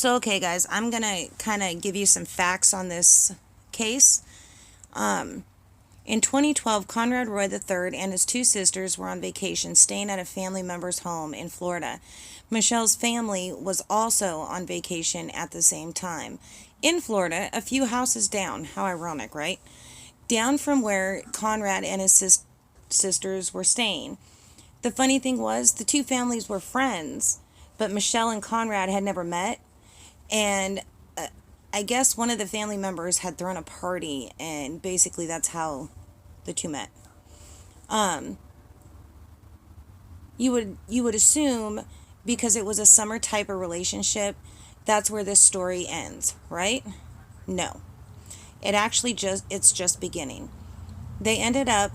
So, okay, guys, I'm going to kind of give you some facts on this case. In 2012, Conrad Roy III and his two sisters were on vacation staying at a family member's home in Florida. Michelle's family was also on vacation at the same time. In Florida, a few houses down. How ironic, right? Down from where Conrad and his sisters were staying. The funny thing was, the two families were friends, but Michelle and Conrad had never met. And I guess one of the family members had thrown a party, and basically that's how the two met. Um, you would assume, because it was a summer type of relationship, that's where this story ends, right? No, it's just beginning. They ended up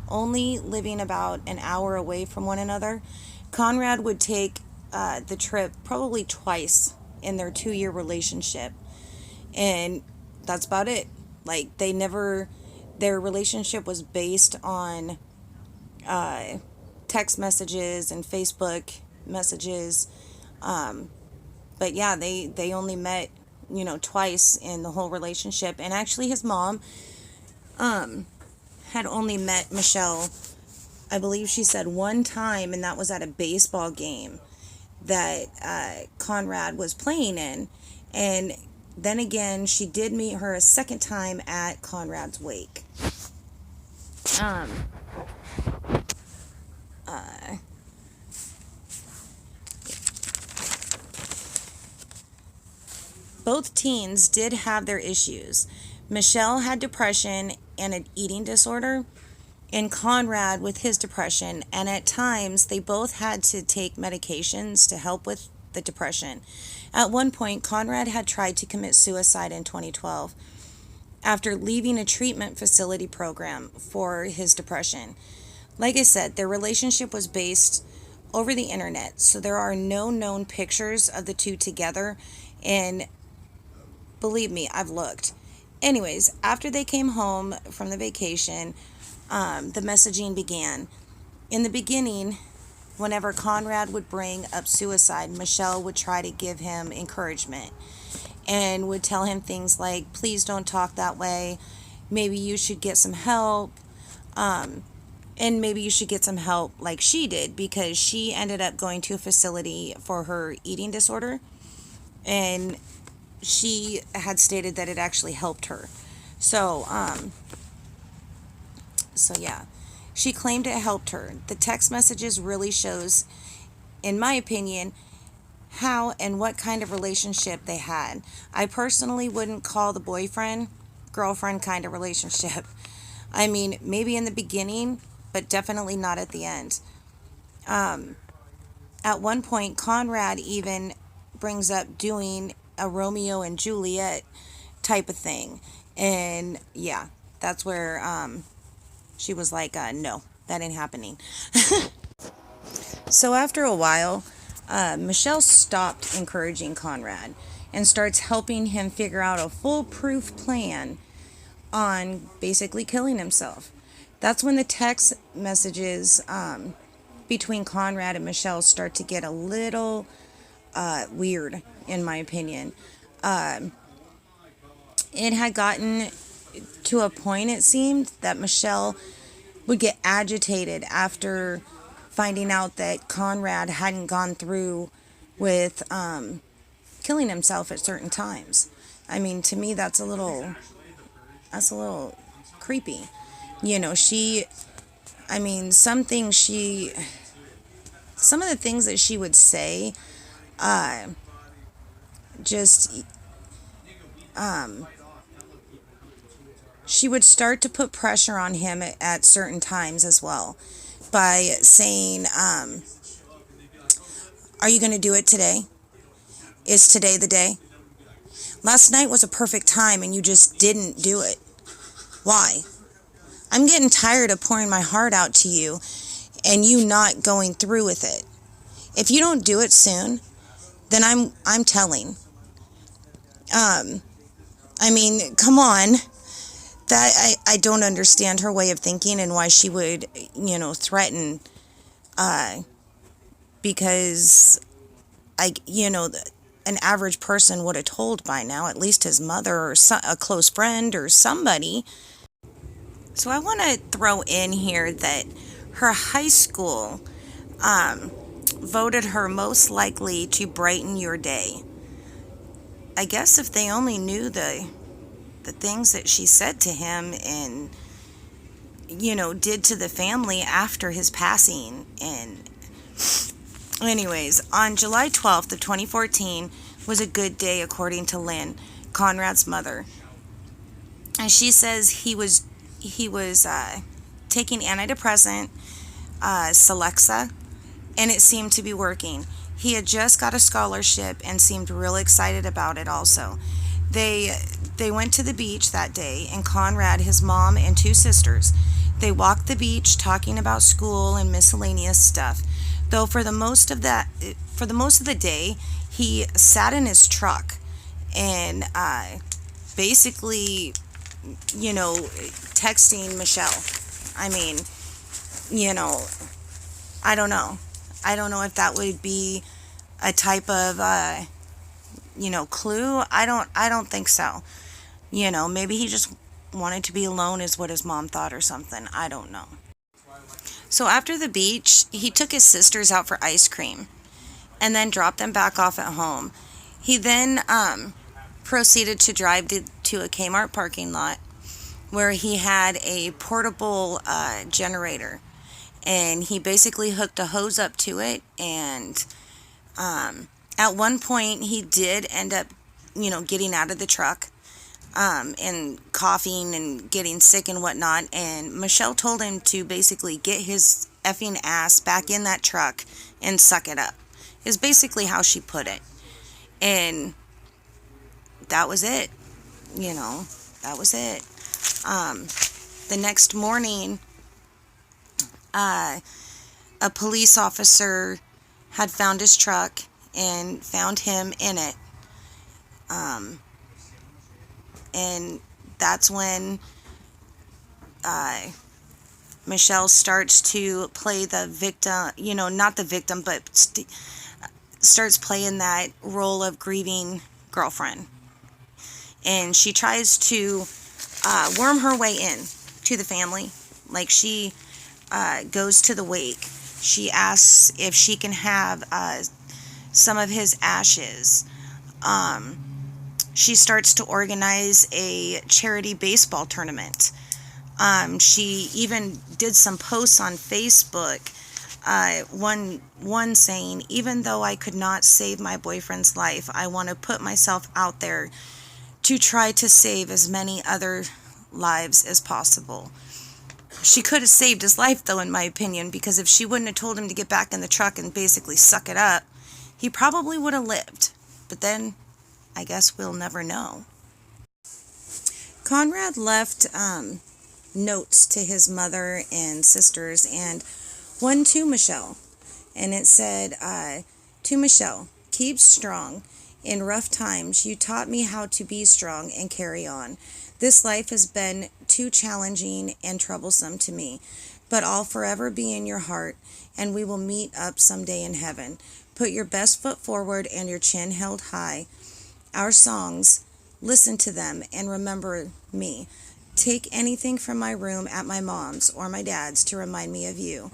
only living about an hour away from one another. Conrad would take the trip probably twice in their 2 year relationship, and that's about it. Like, their relationship was based on uh, text messages and Facebook messages. Um, but yeah, they only met, twice in the whole relationship. And actually, his mom um, had only met Michelle, I believe she said one time, and that was at a baseball game that Conrad was playing in. And then again, she did meet her a second time at Conrad's wake. Um, uh, both teens did have their issues. Michelle had depression and an eating disorder, and Conrad with his depression, and at times they both had to take medications to help with the depression. At one point, Conrad had tried to commit suicide in 2012 after leaving a treatment facility program for his depression. Like I said, their relationship was based over the internet, so there are no known pictures of the two together, and believe me, I've looked. Anyways, after they came home from the vacation, the messaging began. In the beginning, whenever Conrad would bring up suicide, Michelle would try to give him encouragement and would tell him things like, please don't talk that way. Maybe you should get some help. Um, and maybe you should get some help like she did, because she ended up going to a facility for her eating disorder. And she had stated that it actually helped her. So, yeah, she claimed it helped her. The text messages really shows, in my opinion, how and what kind of relationship they had. I personally wouldn't call the boyfriend girlfriend kind of relationship. I mean, maybe in the beginning, but definitely not at the end. Um, at one point, Conrad even brings up doing a Romeo and Juliet type of thing. And yeah, that's where she was like, no, that ain't happening. So after a while, Michelle stopped encouraging Conrad and starts helping him figure out a foolproof plan on basically killing himself. That's when the text messages between Conrad and Michelle start to get a little weird, in my opinion. Um, it had gotten to a point, it seemed, that Michelle would get agitated after finding out that Conrad hadn't gone through with killing himself at certain times. I mean, to me, that's a little creepy. You know, I mean, some of the things that she would say, uh, just, um, she would start to put pressure on him at certain times as well by saying, are you going to do it today? Is today the day? Last night was a perfect time and you just didn't do it. Why? I'm getting tired of pouring my heart out to you and you not going through with it. If you don't do it soon, then I'm telling. Um, I mean, come on. I don't understand her way of thinking and why she would, threaten, uh, because I, an average person would have told by now, at least his mother or a close friend or somebody. So I want to throw in here that her high school voted her most likely to brighten your day. I guess if they only knew the things that she said to him and, did to the family after his passing. And anyways, on July 12th of 2014 was a good day according to Lynn, Conrad's mother. And she says he was taking antidepressant, Celexa, and it seemed to be working. He had just got a scholarship and seemed real excited about it also. They went to the beach that day, and Conrad, his mom, and two sisters. They walked the beach talking about school and miscellaneous stuff. Though for the most of the day, he sat in his truck and basically, texting Michelle. I mean, I don't know. I don't know if that would be a type of clue. I don't think so. Maybe he just wanted to be alone is what his mom thought or something. I don't know. So after the beach, he took his sisters out for ice cream and then dropped them back off at home. He then proceeded to drive to a Kmart parking lot where he had a portable generator, and he basically hooked a hose up to it. And at one point he did end up getting out of the truck and coughing and getting sick and whatnot, and Michelle told him to basically get his effing ass back in that truck and suck it up, is basically how she put it. And that was it. That was it. The next morning, a police officer had found his truck and found him in it. And that's when Michelle starts to play the victim, not the victim, but starts playing that role of grieving girlfriend. And she tries to worm her way in to the family. Like, she goes to the wake. She asks if she can have some of his ashes. She starts to organize a charity baseball tournament. She even did some posts on Facebook. One saying, "Even though I could not save my boyfriend's life, I want to put myself out there to try to save as many other lives as possible." She could have saved his life, though, in my opinion, because if she wouldn't have told him to get back in the truck and basically suck it up, he probably would have lived. But then, I guess we'll never know. Conrad left notes to his mother and sisters, and one to Michelle. And it said, to Michelle, keep strong. In rough times, you taught me how to be strong and carry on. This life has been too challenging and troublesome to me, but I'll forever be in your heart, and we will meet up someday in heaven. Put your best foot forward and your chin held high. Our songs, listen to them and remember me. Take anything from my room at my mom's or my dad's to remind me of you.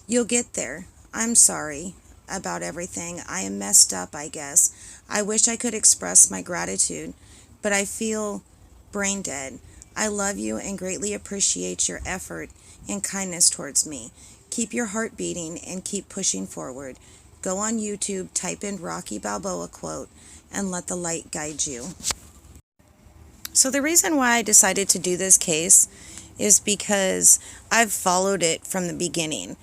You'll get there. I'm sorry about everything. I am messed up, I guess. I wish I could express my gratitude, but I feel brain dead. I love you and greatly appreciate your effort and kindness towards me. Keep your heart beating and keep pushing forward. Go on YouTube, type in Rocky Balboa quote, and let the light guide you. So the reason why I decided to do this case is because I've followed it from the beginning,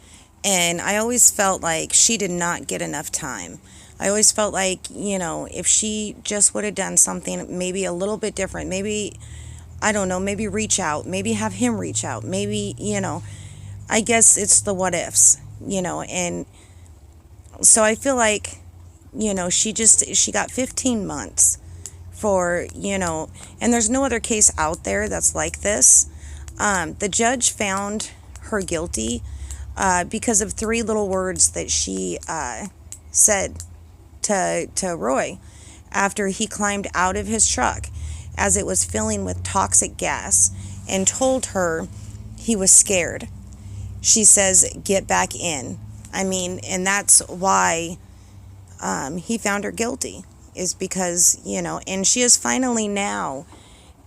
and I always felt like she did not get enough time. I always felt like, if she just would have done something maybe a little bit different, maybe, I don't know, maybe reach out, maybe have him reach out, maybe, I guess it's the what ifs, and so I feel like, she got 15 months for, and there's no other case out there that's like this. The judge found her guilty because of 3 little words that she said to Roy. after he climbed out of his truck as it was filling with toxic gas and told her he was scared. She says, "Get back in." I mean, and that's why he found her guilty, is because, and she is finally now,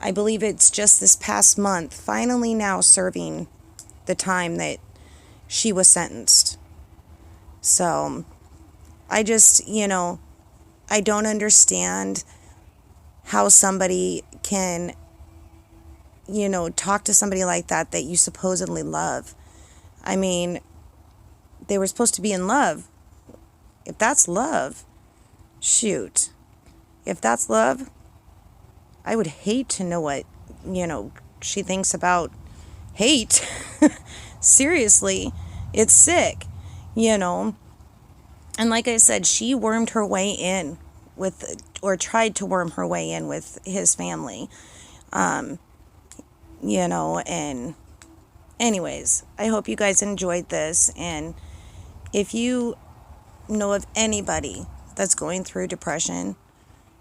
I believe it's just this past month, finally now serving the time that she was sentenced. So I just, I don't understand how somebody can, talk to somebody like that you supposedly love. I mean, they were supposed to be in love. If that's love, shoot. If that's love, I would hate to know what, she thinks about hate. Seriously, it's sick, And like I said, she wormed her way in or tried to worm her way in with his family. And anyways, I hope you guys enjoyed this. And if you know of anybody that's going through depression,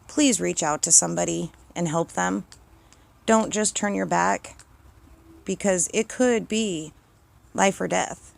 please reach out to somebody and help them. Don't just turn your back, because it could be life or death.